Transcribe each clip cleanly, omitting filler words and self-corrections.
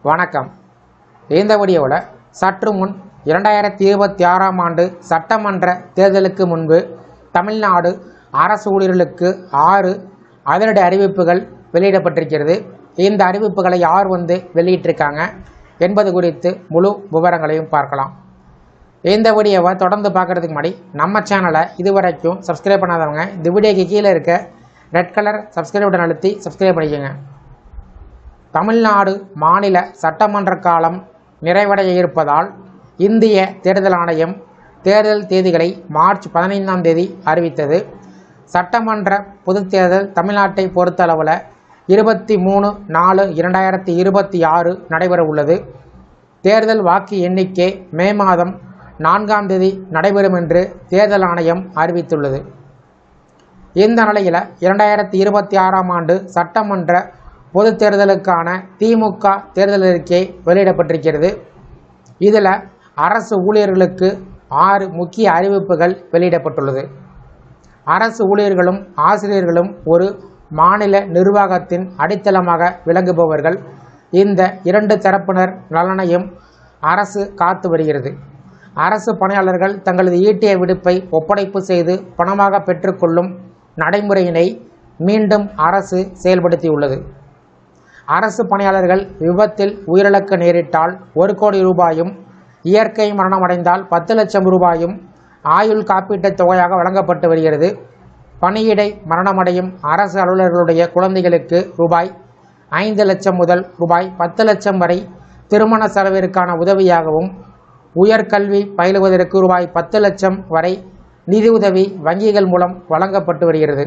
வணக்கம். இந்த வீடியோவில் சற்று முன் 2026ஆம் ஆண்டு சட்டமன்ற தேர்தலுக்கு முன்பு தமிழ்நாடு அரசு ஊழியர்களுக்கு 6 அதிரடி அறிவிப்புகள் வெளியிடப்பட்டிருக்கிறது. இந்த அறிவிப்புகளை யார் வெளியிட்டிருக்காங்க என்பது குறித்து முழு விவரங்களையும் பார்க்கலாம். இந்த வீடியோவை தொடர்ந்து பார்க்குறதுக்கு முன்னாடி நம்ம சேனலை இதுவரைக்கும் சப்ஸ்கிரைப் பண்ணாதவங்க இந்த வீடியோக்கு கீழே இருக்க ரெட் கலர் சப்ஸ்கிரைப் பட்டன் அழுத்தி சப்ஸ்கிரைப் பண்ணிக்கோங்க. தமிழ்நாடு மாநில சட்டமன்ற காலம் நிறைவடைய இருப்பதால் இந்திய தேர்தல் ஆணையம் தேர்தல் தேதிகளை மார்ச் 15ஆம் தேதி அறிவித்தது. சட்டமன்ற பொதுத் தேர்தல் தமிழ்நாட்டை பொறுத்தளவில் 23/4/2026 நடைபெற உள்ளது. தேர்தல் வாக்கு எண்ணிக்கை மே மாதம் 4ஆம் தேதி நடைபெறும் என்று தேர்தல் ஆணையம் அறிவித்துள்ளது. இந்த நிலையில் 2026ஆம் ஆண்டு சட்டமன்ற பொது தேர்தலுக்கான திமுக தேர்தல் அறிக்கை வெளியிடப்பட்டிருக்கிறது. இதில் அரசு ஊழியர்களுக்கு 6 முக்கிய அறிவிப்புகள் வெளியிடப்பட்டுள்ளது. அரசு ஊழியர்களும் ஆசிரியர்களும் ஒரு மாநில நிர்வாகத்தின் அடித்தளமாக விளங்குபவர்கள். இந்த 2 தரப்பினர் நலனையும் அரசு காத்து வருகிறது. அரசு பணியாளர்கள் தங்களது ஈட்டிய விடுப்பை ஒப்படைப்பு செய்து பணமாக பெற்றுக்கொள்ளும் நடைமுறையினை மீண்டும் அரசு செயல்படுத்தியுள்ளது. அரசு பணியாளர்கள் விபத்தில் உயிரிழக்க நேரிட்டால் 1 கோடி ரூபாயும், இயற்கை மரணமடைந்தால் 10 லட்சம் ரூபாயும் ஆயுள் காப்பீட்டுத் தொகையாக வழங்கப்பட்டு வருகிறது. பணியிடை மரணமடையும் அரசு அலுவலர்களுடைய குழந்தைகளுக்கு ரூபாய் 5 லட்சம் முதல் ரூபாய் 10 லட்சம் வரை திருமண செலவிற்கான உதவியாகவும், உயர்கல்வி பயிலுவதற்கு ரூபாய் 10 லட்சம் வரை நிதியுதவி வங்கிகள் மூலம் வழங்கப்பட்டு வருகிறது.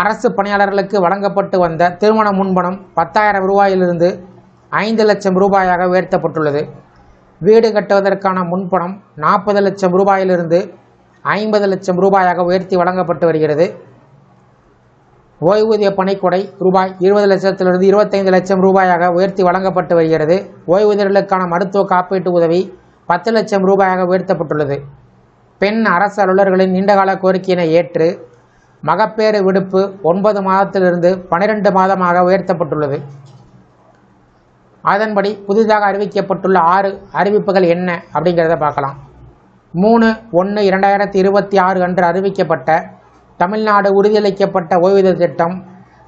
அரசு பணியாளர்களுக்கு வழங்கப்பட்டு வந்த திருமண முன்பணம் 10,000 ரூபாயிலிருந்து 5 லட்சம் ரூபாயாக உயர்த்தப்பட்டுள்ளது. வீடு கட்டுவதற்கான முன்பணம் 40 லட்சம் ரூபாயிலிருந்து 50 லட்சம் ரூபாயாக உயர்த்தி வழங்கப்பட்டு வருகிறது. ஓய்வூதிய பணிக்கொடை ரூபாய் 20 லட்சத்திலிருந்து 25 லட்சம் ரூபாயாக உயர்த்தி வழங்கப்பட்டு வருகிறது. ஓய்வூதியர்களுக்கான மருத்துவ காப்பீட்டு உதவி 10 லட்சம் ரூபாயாக உயர்த்தப்பட்டுள்ளது. பெண் அரசு அலுவலர்களின் நீண்டகால கோரிக்கையினை ஏற்று மகப்பேறு விடுப்பு 9 மாதத்திலிருந்து 12 மாதமாக உயர்த்தப்பட்டுள்ளது. அதன்படி புதிதாக அறிவிக்கப்பட்டுள்ள 6 அறிவிப்புகள் என்ன அப்படிங்கிறத பார்க்கலாம். 3/1/2026 அன்று அறிவிக்கப்பட்ட தமிழ்நாடு உறுதியளிக்கப்பட்ட ஓய்வூதிய திட்டம்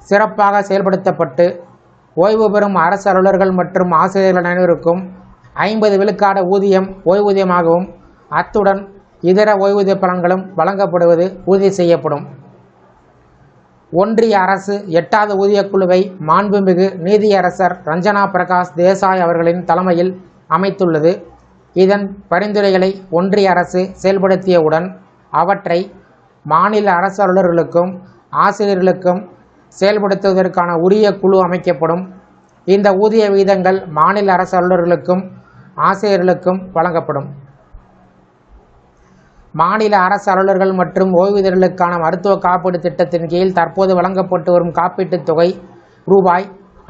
சிறப்பாக செயல்படுத்தப்பட்டு ஓய்வு பெறும் அரசு அலுவலர்கள் மற்றும் ஆசிரியர்கள் அனைவருக்கும் 50 விழுக்காடு ஊதியம் ஓய்வூதியமாகவும், அத்துடன் இதர ஓய்வூதிய பலன்களும் வழங்கப்படுவது உறுதி செய்யப்படும். ஒன்றிய அரசு 8வது ஊதியக்குழுவை மாண்புமிகு நீதியரசர் ரஞ்சனா பிரகாஷ் தேசாய் அவர்களின் தலைமையில் அமைத்துள்ளது. இதன் பரிந்துரைகளை ஒன்றிய அரசு செயல்படுத்தியவுடன் அவற்றை மாநில அரசு அலுவலர்களுக்கும் ஆசிரியர்களுக்கும் செயல்படுத்துவதற்கான உரிய குழு அமைக்கப்படும். இந்த ஊதிய விகிதங்கள் மாநில அரசு அலுவலர்களுக்கும் ஆசிரியர்களுக்கும் வழங்கப்படும். மாநில அரசு அலுவலர்கள் மற்றும் ஓய்வூதியர்களுக்கான மருத்துவ காப்பீடு திட்டத்தின் கீழ் தற்போது வழங்கப்பட்டு வரும் காப்பீட்டுத் தொகை ரூபாய்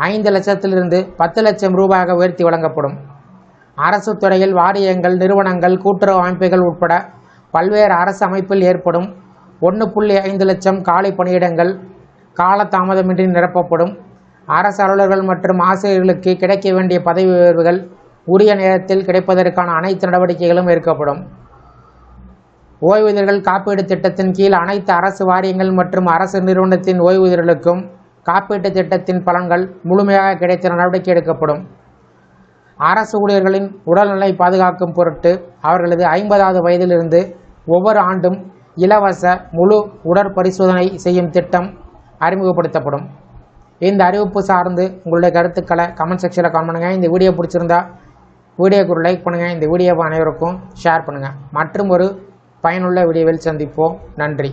5 லட்சத்திலிருந்து 10 லட்சம் ரூபாயாக உயர்த்தி வழங்கப்படும். அரசு துறையில் வாரியங்கள், நிறுவனங்கள், கூட்டுறவு அமைப்புகள் உட்பட பல்வேறு அரசு அமைப்பில் ஏற்படும் 1.5 லட்சம் காலி பணியிடங்கள் காலதாமதமின்றி நிரப்பப்படும். அரசு அலுவலர்கள் மற்றும் ஆசிரியர்களுக்கு கிடைக்க வேண்டிய பதவி உயர்வுகள் உரிய நேரத்தில் கிடைப்பதற்கான அனைத்து நடவடிக்கைகளும் எடுக்கப்படும். ஓய்வூதியர்கள் காப்பீடு திட்டத்தின் கீழ் அனைத்து அரசு வாரியங்கள் மற்றும் அரசு நிறுவனத்தின் ஓய்வூதியர்களுக்கும் காப்பீட்டு திட்டத்தின் பலன்கள் முழுமையாக கிடைத்த நடவடிக்கை எடுக்கப்படும். அரசு ஊழியர்களின் உடல்நிலை பாதுகாக்கும் பொருட்டு அவர்களது 50வது வயதிலிருந்து ஒவ்வொரு ஆண்டும் இலவச முழு உடற்பரிசோதனை செய்யும் திட்டம் அறிமுகப்படுத்தப்படும். இந்த அறிவிப்பு சார்ந்து உங்களுடைய கருத்துக்களை கமெண்ட் செக்ஷனில் கமெண்ட் பண்ணுங்கள். இந்த வீடியோ பிடிச்சிருந்தா வீடியோக்கு ஒரு லைக் பண்ணுங்கள். இந்த வீடியோவை அனைவருக்கும் ஷேர் பண்ணுங்கள். மற்றும் ஒரு பயனுள்ள வீடியோவில் சந்திப்போம். நன்றி.